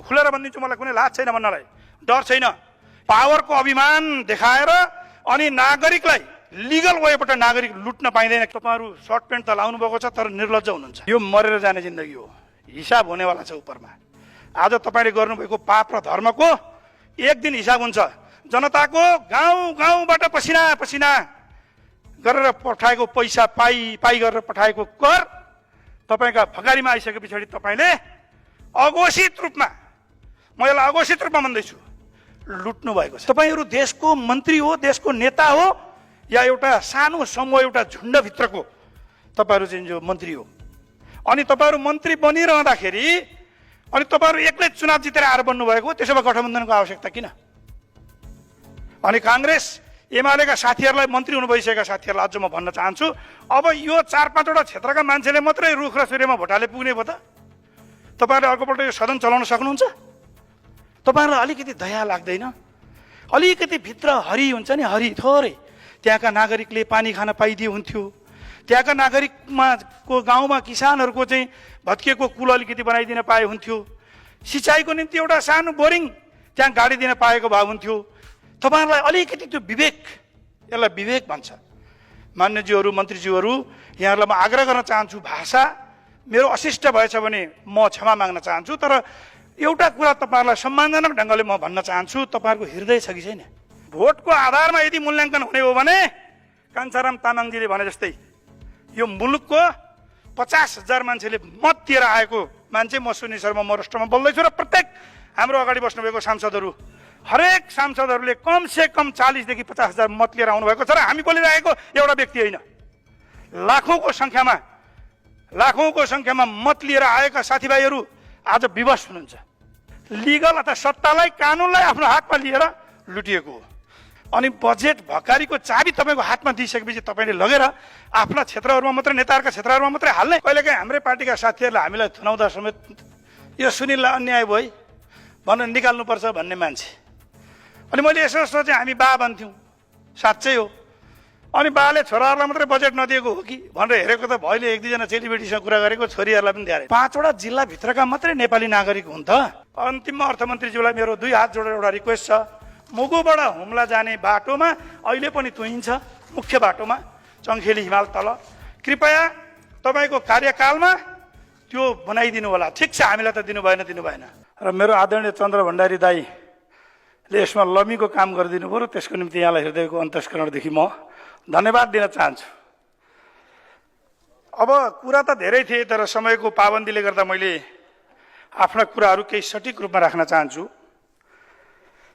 खुलेर भनिदिन्छु, मलाई कुनै लाज छैन भन्नलाई, डर छैन। पावरको अभिमान देखाएर अनि नागरिकलाई लिगल वेबाट नागरिक लुट्न पाइँदैन। तपाईँहरू सर्ट प्यान्ट त लाउनु भएको छ तर निर्लज्ज हुनुहुन्छ। यो मरेर जाने जिन्दगी हो, हिसाब हुनेवाला छ उपरमा। आज तपाईँले गर्नुभएको पाप र धर्मको एक दिन हिसाब हुन्छ। जनताको गाउँ गाउँबाट पसिना पसिना गरेर पठाएको पैसा पाई गरेर पठाएको कर तपाईँका भगारीमा आइसके पछाडि तपाईँले अघोषित रूपमा, म यसलाई अघोषित रूपमा भन्दैछु, लुट्नु भएको छ। तपाईँहरू देशको मन्त्री हो, देशको नेता हो, या एउटा सानो समूह, एउटा झुन्डभित्रको तपाईँहरू चाहिँ जो मन्त्री हो। अनि तपाईँहरू मन्त्री बनिरहँदाखेरि अनि तपाईँहरू एक्लै चुनाव जितेर आएर बन्नुभएको, त्यसो भए गठबन्धनको आवश्यकता किन? अनि काङ्ग्रेस एमालेका साथीहरूलाई, मन्त्री हुनु भइसकेका साथीहरूलाई अझ म भन्न चाहन्छु, अब यो 4-5वटा क्षेत्रका मान्छेले मात्रै रुख र सूर्यमा भोटाले पुग्ने भयो त? तपाईँहरूले अर्कोपल्ट यो सदन चलाउन सक्नुहुन्छ? तपाईँहरूलाई अलिकति दया लाग्दैन? अलिकति भित्र हरि हुन्छ नि, हरि थोरै। त्यहाँका नागरिकले पानी खान पाइदिए हुन्थ्यो, त्यहाँका नागरिकमा को गाउँमा किसानहरूको चाहिँ भत्किएको कुल अलिकति बनाइदिन पाए हुन्थ्यो, सिँचाइको निम्ति एउटा सानो बोरिङ त्यहाँ गाडिदिन पाएको भए हुन्थ्यो। तपाईँहरूलाई अलिकति त्यो विवेक, यसलाई विवेक भन्छ। मान्यज्यूहरू, मन्त्रीज्यूहरू, यहाँहरूलाई म आग्रह गर्न चाहन्छु, भाषा मेरो अशिष्ट भएछ भने म क्षमा माग्न चाहन्छु, तर एउटा कुरा तपाईँहरूलाई सम्मानजनक ढङ्गले म भन्न चाहन्छु, तपाईँहरूको हृदय छ कि छैन? भोटको आधारमा यदि मूल्याङ्कन हुने हो भने कान्छाराम तामाङजीले भने जस्तै यो मुलुकको 50,000 मान्छेले मत दिएर आएको मान्छे म सुनिल शर्मा मोरस्टमा बोल्दैछु, र प्रत्येक हाम्रो अगाडि बस्नुभएको सांसदहरू, हरेक सांसदहरूले कमसे कम 40,000 देखि 50,000 मत लिएर आउनुभएको छ। र हामी बोलिरहेको एउटा व्यक्ति होइन, लाखौँको सङ्ख्यामा मत लिएर आएका साथीभाइहरू आज विवश हुनुहुन्छ। लिगल अथवा सत्तालाई, कानुनलाई आफ्नो हातमा लिएर लुटिएको हो। अनि बजेट भकारीको चाबी तपाईँको हातमा दिइसकेपछि तपाईँले लगेर आफ्ना क्षेत्रहरूमा मात्रै, नेताहरूका क्षेत्रहरूमा मात्रै हाल्ने। कहिलेकाहीँ हाम्रै पार्टीका साथीहरूले हामीलाई थुनाउँदा समेत यो सुनिललाई अन्याय भयो भनेर निकाल्नुपर्छ भन्ने मान्छे। अनि मैले यसो सोचेँ, हामी बा भन्थ्यौँ, साँच्चै हो। अनि बाले छोराहरूलाई मात्रै बजेट नदिएको हो कि भनेर हेरेको त भइले 1-2जना चेलीबेटीसँग कुरा गरेको, छोरीहरूलाई पनि दिएर 5वटा जिल्लाभित्रका मात्रै नेपाली नागरिक हुन् त। अन्तिममा अर्थमन्त्रीज्यूलाई मेरो 2 हात जोडेर एउटा रिक्वेस्ट छ, मुगुबाट हुम्ला जाने बाटोमा अहिले पनि तुहिन्छ, मुख्य बाटोमा चङ्खेली हिमाल तल, कृपया तपाईँको कार्यकालमा त्यो बनाइदिनु होला। ठिक छ, हामीलाई त दिनु भएन। र मेरो आदरणीय चन्द्र भण्डारी दाईले यसमा लमीको काम गरिदिनु भयो, र त्यसको निम्ति यहाँलाई हृदयको अन्तस्करणदेखि म धन्यवाद दिन चाहन्छु। अब कुरा त धेरै थिए, तर समयको पाबन्दीले गर्दा मैले आफ्ना कुराहरू केही सठिक रूपमा राख्न चाहन्छु।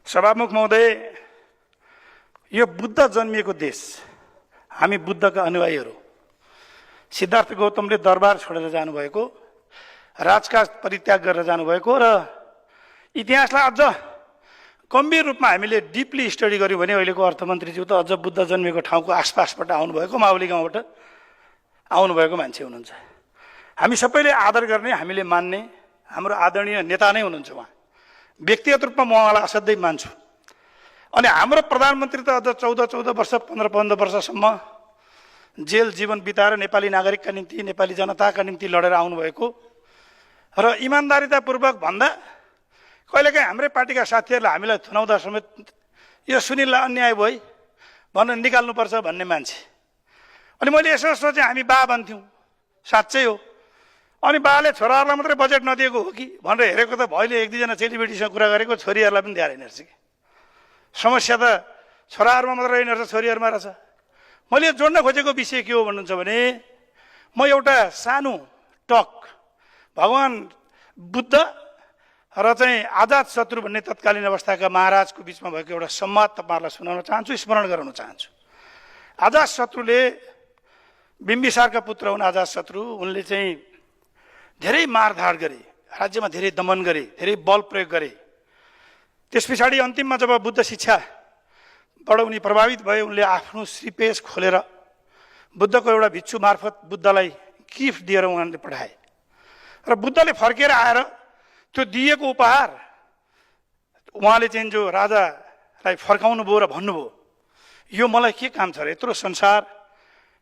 सभामुख महोदय, यो बुद्ध जन्मिएको देश, हामी बुद्धका अनुयायीहरू। सिद्धार्थ गौतमले दरबार छोडेर जानुभएको, राजकाज परित्याग गरेर जानुभएको, र इतिहासलाई अझ गम्भीर रूपमा हामीले डिपली स्टडी गर्यौँ भने अहिलेको अर्थमन्त्रीज्यू त अझ बुद्ध जन्मिएको ठाउँको आसपासबाट आउनुभएको, माउली गाउँबाट आउनुभएको मान्छे हुनुहुन्छ। हामी सबैले आदर गर्ने, हामीले मान्ने हाम्रो आदरणीय नेता नै हुनुहुन्छ उहाँ। व्यक्तिगत रूपमा म उहाँलाई असाध्यै मान्छु। अनि हाम्रो प्रधानमन्त्री त अझ 14 वर्ष 15 वर्षसम्म जेल जीवन बिताएर नेपाली नागरिकका निम्ति, नेपाली जनताका निम्ति लडेर आउनुभएको, र इमान्दारितापूर्वक भन्दा कहिलेकाहीँ हाम्रै पार्टीका साथीहरूले हामीलाई थुनाउँदा समेत यो सुनिललाई अन्याय भयो भनेर निकाल्नुपर्छ भन्ने मान्छे। अनि मैले यसो सोचेँ, हामी बा भन्थ्यौँ, साँच्चै हो। अनि बाले छोराहरूलाई मात्रै बजेट नदिएको हो कि भनेर हेरेको त भइले 1-2जना चेलीबेटीसँग कुरा गरेको, छोरीहरूलाई पनि दिएर रहेछ कि। समस्या त छोराहरूमा मात्रै होइन रहेछ, छोरीहरूमा रहेछ। मैले जोड्न खोजेको विषय के हो भन्नुहुन्छ भने, म एउटा सानो टक भगवान बुद्ध र चाहिँ आजाद शत्रु भन्ने तत्कालीन अवस्थाका महाराजको बिचमा भएको एउटा संवाद तपाईँहरूलाई सुनाउन चाहन्छु, स्मरण गराउन चाहन्छु। आजाद शत्रुले, बिम्बिसारका पुत्र हुन् आजाद शत्रु, उनले चाहिँ धेरै मारधाड गरे, राज्यमा धेरै दमन गरे, धेरै बल प्रयोग गरे। त्यस पछाडि अन्तिममा जब बुद्ध शिक्षाबाट उनी प्रभावित भए, उनले आफ्नो श्रीपेश खोलेर बुद्धको एउटा भिक्षु मार्फत बुद्धलाई गिफ्ट दिएर उहाँले पठाए, र बुद्धले फर्केर आएर त्यो दिएको उपहार उहाँले चाहिँ जो राजालाई फर्काउनु भयो र भन्नुभयो, यो मलाई के काम छ र, यत्रो संसार,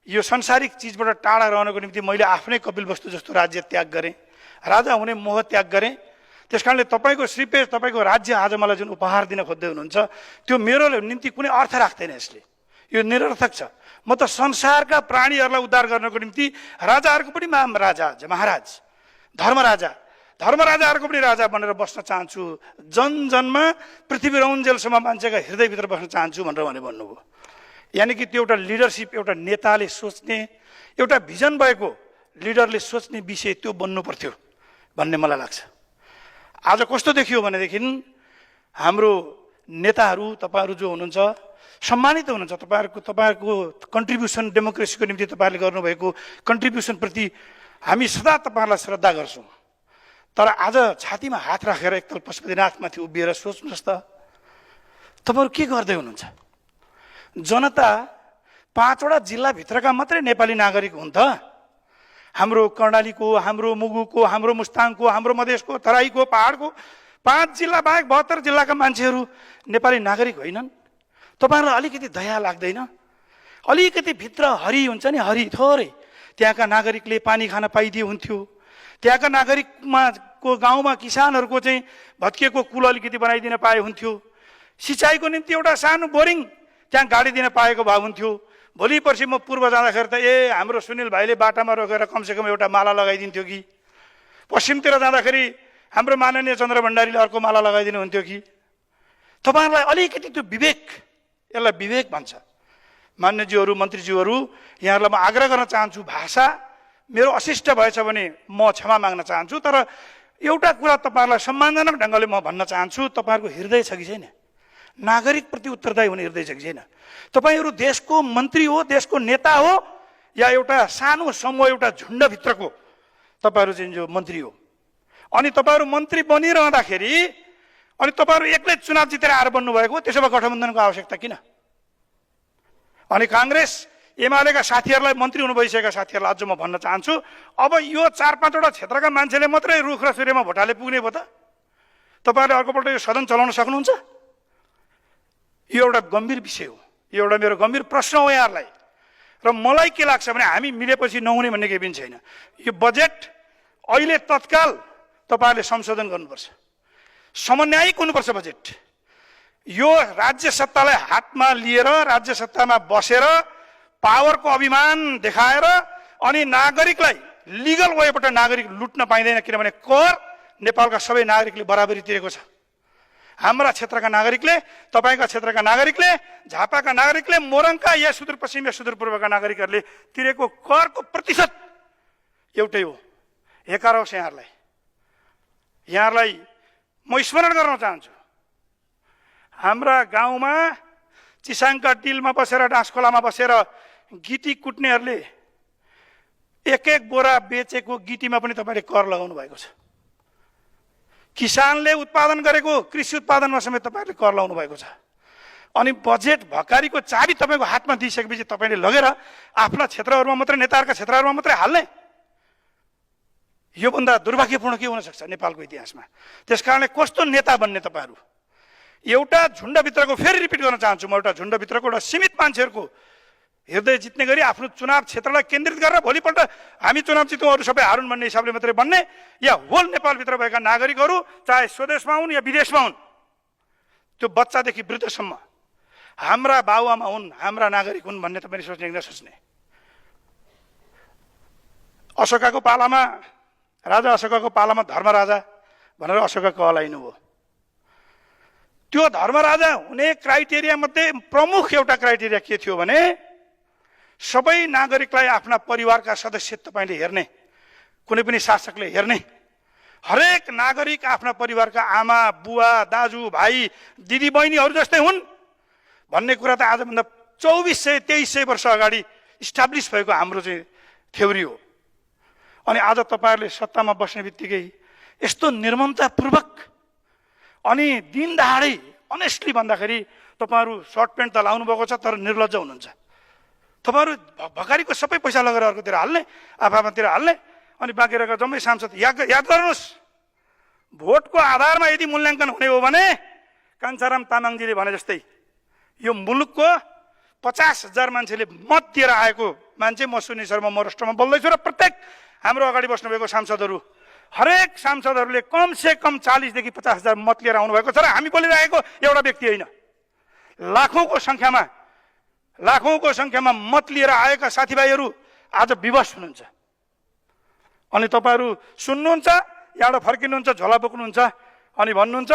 यो संसारिक चिजबाट टाढा रहनको निम्ति मैले आफ्नै कपिल वस्तु जस्तो राज्य त्याग गरेँ, राजा हुने मोह त्याग गरेँ, त्यसकारणले तपाईँको श्रीपेश, तपाईँको राज्य आज मलाई जुन उपहार दिन खोज्दै हुनुहुन्छ त्यो मेरो निम्ति कुनै अर्थ राख्दैन। यसले यो निरर्थक छ। म त संसारका प्राणीहरूलाई उद्धार गर्नको निम्ति राजाहरूको पनि राजा महाराज, धर्मराजाहरूको पनि राजा बनेर बस्न चाहन्छु। जनजनमा पृथ्वी रौन्जेलसम्म मान्छेका हृदयभित्र बस्न चाहन्छु भनेर भने भन्नुभयो। यानि कि त्यो एउटा लिडरसिप, एउटा नेताले सोच्ने, एउटा भिजन भएको लिडरले सोच्ने विषय त्यो बन्नु पर्थ्यो भन्ने मलाई लाग्छ। आज कस्तो देखियो भनेदेखि हाम्रो नेताहरू, तपाईँहरू जो हुनुहुन्छ सम्मानित हुनुहुन्छ। तपाईँहरूको कन्ट्रिब्युसन डेमोक्रेसीको निम्ति तपाईँहरूले गर्नुभएको कन्ट्रिब्युसनप्रति हामी सदा तपाईँहरूलाई श्रद्धा गर्छौँ। तर आज छातीमा हात राखेर एकताल पशुपतिनाथमाथि उभिएर सोच्नुहोस् त, तपाईँहरू के गर्दै हुनुहुन्छ? जनता 5वटा जिल्लाभित्रका मात्रै नेपाली नागरिक हुन् त? हाम्रो कर्णालीको, हाम्रो मुगुको, हाम्रो मुस्ताङको, हाम्रो मधेसको, तराईको, पहाडको 5 जिल्ला बाहेक 72 जिल्लाका मान्छेहरू नेपाली नागरिक होइनन्? तपाईँहरूलाई अलिकति दया लाग्दैन? अलिकति भित्र हरि हुन्छ नि, हरि थोरै, त्यहाँका नागरिकले पानी खान पाइदिए हुन्थ्यो। त्यहाँका नागरिकमा को गाउँमा किसानहरूको चाहिँ भत्किएको कुल अलिकति बनाइदिन पाए हुन्थ्यो। सिँचाइको निम्ति एउटा सानो बोरिङ त्यहाँ गाडी दिन पाएको भए हुन्थ्यो। भोलि पर्सि म पूर्व जाँदाखेरि त हाम्रो सुनिल भाइले बाटामा रोकेर कमसेकम एउटा माला लगाइदिन्थ्यो कि, पश्चिमतिर जाँदाखेरि हाम्रो माननीय चन्द्र भण्डारीले अर्को माला लगाइदिनु हुन्थ्यो कि। तपाईँहरूलाई अलिकति त्यो विवेक, यसलाई विवेक भन्छ। मान्यज्यूहरू, मन्त्रीज्यूहरू, यहाँहरूलाई म आग्रह गर्न चाहन्छु, भाषा मेरो अशिष्ट भएछ भने म क्षमा माग्न चाहन्छु। तर एउटा कुरा तपाईँहरूलाई सम्मानजनक ढङ्गले म भन्न चाहन्छु, तपाईँहरूको हृदय छ कि छैन? नागरिकप्रति उत्तरदायी हुने हृदय छ कि छैन? तपाईँहरू देशको मन्त्री हो, देशको नेता हो, या एउटा सानो समूह, एउटा झुन्डभित्रको तपाईँहरू चाहिँ जो मन्त्री हो? अनि तपाईँहरू मन्त्री बनिरहँदाखेरि अनि तपाईँहरू एक्लै चुनाव जितेर आएर बन्नुभएको, त्यसो भए गठबन्धनको आवश्यकता किन? अनि काङ्ग्रेस एमालेका साथीहरूलाई, मन्त्री हुनु भइसकेका साथीहरूलाई अझ म भन्न चाहन्छु, अब यो 4-5वटा क्षेत्रका मान्छेले मात्रै रुख र सूर्यमा भोटाले पुग्ने भयो त? तपाईँहरूले अर्कोपल्ट यो सदन चलाउन सक्नुहुन्छ? यो एउटा गम्भीर विषय हो, यो एउटा मेरो गम्भीर प्रश्न हो यहाँहरूलाई। र मलाई के लाग्छ भने हामी मिलेपछि नहुने भन्ने केही पनि छैन। यो बजेट अहिले तत्काल तपाईँहरूले संशोधन गर्नुपर्छ, समन्वयिक हुनुपर्छ बजेट। यो राज्य सत्तालाई हातमा लिएर, राज्य सत्तामा बसेर पावरको अभिमान देखाएर अनि नागरिकलाई लिगल वेबाट नागरिक लुट्न पाइँदैन। किनभने कर नेपालका सबै नागरिकले बराबरी तिरेको छ। हाम्रा क्षेत्रका नागरिकले, तपाईँका क्षेत्रका नागरिकले, झापाका नागरिकले, मोरङका या सुदूरपश्चिम या सुदूरपूर्वका नागरिकहरूले तिरेको करको प्रतिशत एउटै हो। हेकारोस् यहाँहरूलाई म स्मरण गर्न चाहन्छु, हाम्रा गाउँमा चिसाङका टिलमा बसेर, डाँसखोलामा बसेर गिटी कुट्नेहरूले एक बोरा बेचेको गिटीमा पनि तपाईँले कर लगाउनु भएको छ। किसानले उत्पादन गरेको कृषि उत्पादनमा समेत तपाईँहरूले कर लगाउनु भएको छ। अनि बजेट भकारीको चाबी तपाईँको हातमा दिइसकेपछि तपाईँले लगेर आफ्ना क्षेत्रहरूमा मात्रै, नेताहरूका क्षेत्रहरूमा मात्रै हाल्ने, योभन्दा दुर्भाग्यपूर्ण के हुन सक्छ नेपालको इतिहासमा? त्यसकारणले कस्तो नेता बन्ने तपाईँहरू? एउटा झुन्डभित्रको, फेरि रिपिट गर्न चाहन्छु म, एउटा झुन्डभित्रको एउटा सीमित मान्छेहरूको हृदय जित्ने गरी आफ्नो चुनाव क्षेत्रलाई केन्द्रित गरेर भोलिपल्ट हामी चुनाव जितौँ, अरू सबै हारुन् भन्ने हिसाबले मात्रै बन्ने, या होल नेपालभित्र भएका नागरिकहरू चाहे स्वदेशमा हुन् या विदेशमा हुन्, त्यो बच्चादेखि वृद्धसम्म हाम्रा बाबुआमा हुन्, हाम्रा नागरिक हुन् भन्ने तपाईँले सोच्ने कि नसोच्ने? अशोकाको पालामा, राजा अशोकाको पालामा धर्मराजा भनेर अशोका कहलाइनु भयो। त्यो धर्मराजा हुने क्राइटेरिया मध्ये प्रमुख एउटा क्राइटेरिया के थियो भने सबै नागरिकलाई आफ्ना परिवारका सदस्य तपाईँले हेर्ने, कुनै पनि शासकले हेर्ने, हरेक नागरिक आफ्ना परिवारका आमा, बुवा, दाजु, भाइ, दिदी, बहिनीहरू जस्तै हुन् भन्ने कुरा त आजभन्दा 2400-2300 वर्ष अगाडि इस्टाब्लिस भएको हाम्रो चाहिँ थ्योरी हो। अनि आज तपाईँहरूले सत्तामा बस्ने बित्तिकै यस्तो निर्ममतापूर्वक अनि दिन दहाडै अनेस्टली भन्दाखेरि तपाईँहरू सर्ट प्यान्ट त लाउनु भएको छ तर निर्लज्ज हुनुहुन्छ। तपाईँहरू भकारीको सबै पैसा लगेर अर्कोतिर हाल्ने, आफआफतिर हाल्ने, अनि बाँकी रहेका जम्मै सांसद याद गर्नुहोस्, भोटको आधारमा यदि मूल्याङ्कन हुने हो भने कान्छाराम तामाङजीले भने जस्तै यो मुलुकको 50,000 मान्छेले मत दिएर आएको मान्छे, म सुनिल शर्मा मोरस्टमा बोल्दैछु र प्रत्येक हाम्रो अगाडि बस्नुभएको सांसदहरू हरेक सांसदहरूले कमसे कम 40 देखि 50,000 मत लिएर आउनुभएको छ र हामी बोलिरहेको एउटा व्यक्ति होइन, लाखौंको संख्यामा मत लिएर आएका साथीभाइहरू आज विवश हुनुहुन्छ। अनि तपाईहरू सुन्नुहुन्छ, यहाँबाट फर्किनुहुन्छ, झोला बोक्नुहुन्छ अनि भन्नुहुन्छ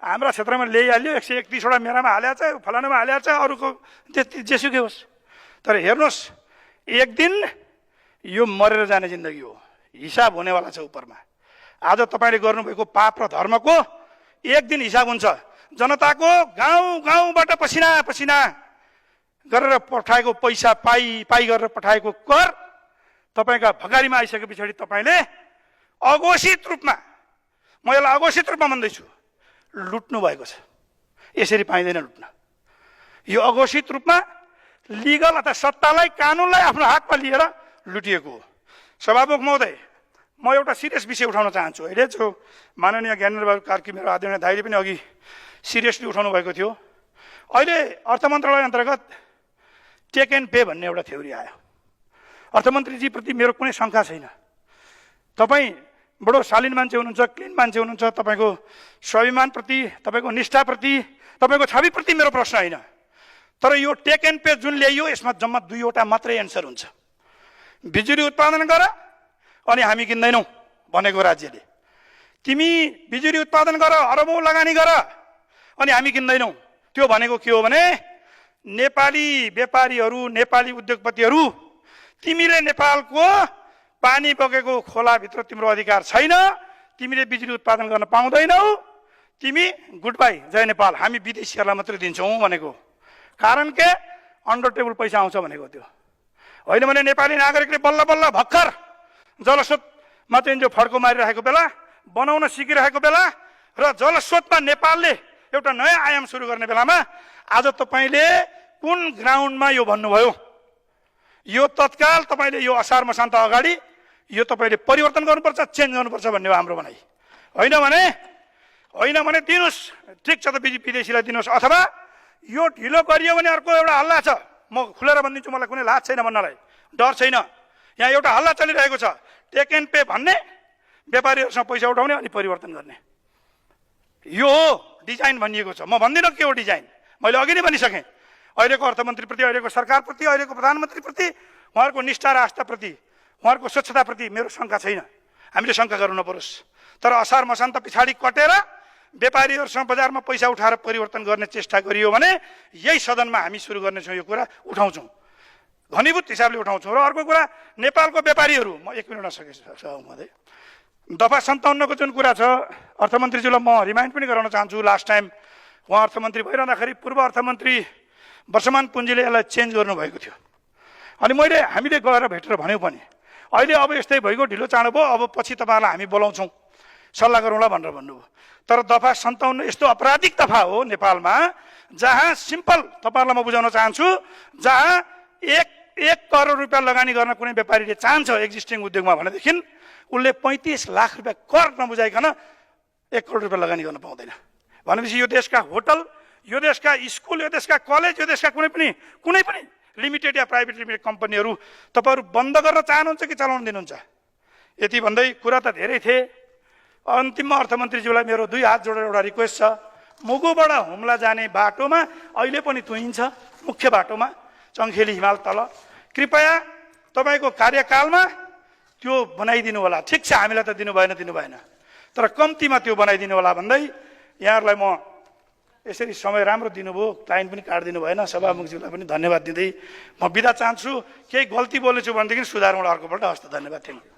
हाम्रा क्षेत्रमा ल्याइहाल्यो, 131 वटा मेरामा हालेको छ, फलानामा हालेको छ, अरूको जेसुकै होस्। तर हेर्नुहोस्, एक दिन यो मरेर जाने जिन्दगी हो, हिसाब हुनेवाला छ उपरमा। आज तपाईँले गर्नुभएको पाप र धर्मको एक दिन हिसाब हुन्छ। जनताको गाउँबाट पसिना गरेर पठाएको पैसा पाई गरेर पठाएको कर तपाईँका भगारीमा आइसके पछाडि तपाईँले अघोषित रूपमा, म यसलाई अघोषित रूपमा भन्दैछु, लुट्नु भएको छ। यसरी पाइँदैन लुट्न। यो अघोषित रूपमा लिगल अथवा सत्तालाई, कानुनलाई आफ्नो हातमा लिएर लुटिएको हो। सभामुख महोदय, म एउटा सिरियस विषय उठाउन चाहन्छु। अहिले जो माननीय ज्ञानेन्द्रबहादुर कार्की मेरो आदरणीय दाइले पनि अघि सिरियसली उठाउनु भएको थियो, अहिले अर्थ मन्त्रालय अन्तर्गत टेक एन्ड पे भन्ने एउटा थ्योरी आयो। अर्थमन्त्रीजी प्रति मेरो कुनै शङ्का छैन, तपाईँ बडो शालीन मान्छे हुनुहुन्छ, क्लिन मान्छे हुनुहुन्छ, तपाईँको स्वाभिमानप्रति, तपाईँको निष्ठाप्रति, तपाईँको छविप्रति मेरो प्रश्न होइन। तर यो टेक एन्ड पे जुन ल्याइयो यसमा जम्मा 2 वटा मात्रै एन्सर हुन्छ। बिजुली उत्पादन गर अनि हामी किन्दैनौँ भनेको राज्यले, तिमी बिजुली उत्पादन गर, अरबौं लगानी गर अनि हामी किन्दैनौँ, त्यो भनेको के हो भने नेपाली व्यापारीहरू, नेपाली उद्योगपतिहरू, तिमीले नेपालको पानी बगेको खोलाभित्र तिम्रो अधिकार छैन, तिमीले बिजुली उत्पादन गर्न पाउँदैनौ, तिमी गुड बाई, जय नेपाल, हामी विदेशीहरूलाई मात्रै दिन्छौँ भनेको। कारण के? अन्डर टेबल पैसा आउँछ भनेको त्यो होइन भने नेपाली नागरिकले बल्ल बल्ल भर्खर जलस्रोतमा चाहिँ जो फड्को मारिरहेको बेला, बनाउन सिकिरहेको बेला र जलस्रोतमा नेपालले एउटा नयाँ आयाम सुरु गर्ने बेलामा आज तपाईँले कुन ग्राउन्डमा यो भन्नुभयो? यो तत्काल तपाईँले यो असार मसान्त अगाडि यो तपाईँले परिवर्तन गर्नुपर्छ, चेन्ज गर्नुपर्छ भन्ने हो हाम्रो भनाइ। होइन भने दिनुहोस्, ठिक छ त विदेशीलाई दिनुहोस्, अथवा यो ढिलो गरियो भने अर्को एउटा हल्ला छ। म खुलेर भनिदिन्छु, मलाई कुनै लाज छैन भन्नलाई, डर छैन। यहाँ एउटा हल्ला चलिरहेको छ, टेक एन्ड पे भन्ने, व्यापारीहरूसँग पैसा उठाउने अनि परिवर्तन गर्ने। यो हो डिजाइन भनिएको छ। म भन्दिनँ के हो डिजाइन, मैले अघि नै भनिसकेँ। अहिलेको अर्थमन्त्रीप्रति, अहिलेको सरकारप्रति, अहिलेको प्रधानमन्त्रीप्रति, उहाँहरूको निष्ठा र आस्थाप्रति, उहाँहरूको स्वच्छताप्रति मेरो शङ्का छैन, हामीले शङ्का गर्नु नपरोस्। तर असार मसान्त पछाडि कटेर व्यापारीहरूसँग बजारमा पैसा उठाएर परिवर्तन गर्ने चेष्टा गरियो भने यही सदनमा हामी सुरु गर्नेछौँ, यो कुरा उठाउँछौँ, घनीभूत हिसाबले उठाउँछौँ। र अर्को कुरा, नेपालको व्यापारीहरू, म 1 मिनट नसके दफा 57 को जुन कुरा छ, अर्थमन्त्रीज्यूलाई म रिमाइन्ड पनि गराउन चाहन्छु। लास्ट टाइम उहाँ अर्थमन्त्री भइरहँदाखेरि पूर्व अर्थमन्त्री वर्षमान पुञ्जीले यसलाई चेन्ज गर्नुभएको थियो। अनि हामीले गएर भेटेर भन्यौँ पनि, अहिले अब यस्तै भइगयो, ढिलो चाँडो भयो, अब पछि तपाईँहरूलाई हामी बोलाउँछौँ, सल्लाह गरौँला भनेर भन्नुभयो। तर दफा 57 यस्तो अपराधिक दफा हो नेपालमा, जहाँ सिम्पल तपाईँहरूलाई म बुझाउन चाहन्छु, जहाँ 1 करोड रुपियाँ लगानी गर्न कुनै व्यापारीले चाहन्छ एक्जिस्टिङ उद्योगमा भनेदेखि उसले 35 लाख रुपियाँ कर नबुझाइकन 1 करोड रुपियाँ लगानी गर्न पाउँदैन। भनेपछि यो देशका होटल, यो देशका स्कुल, यो देशका कलेज, यो देशका कुनै पनि लिमिटेड या प्राइभेट लिमिटेड कम्पनीहरू तपाईँहरू बन्द गर्न चाहनुहुन्छ कि चलाउन दिनुहुन्छ? यति भन्दै कुरा त धेरै थिए। अन्तिममा अर्थमन्त्रीज्यूलाई मेरो 2 हात जोडेर एउटा रिक्वेस्ट छ, मुगुबाट हुम्ला जाने बाटोमा अहिले पनि तुइन्छ, मुख्य बाटोमा चङ्खेली हिमाल तल, कृपया तपाईँको कार्यकालमा त्यो बनाइदिनु होला। ठिक छ, हामीलाई त दिनु भएन, तर कम्तीमा त्यो बनाइदिनु होला भन्दै यहाँहरूलाई म यसरी समय राम्रो दिनुभयो, टाइम पनि काटिदिनु भएन, सभामुखज्यूलाई पनि धन्यवाद दिँदै म बिदा चाहन्छु। केही गल्ती बोलेछु भनेदेखि सुधारौँला अर्कोपल्ट। हस् त, धन्यवाद, थ्याङ्क यू।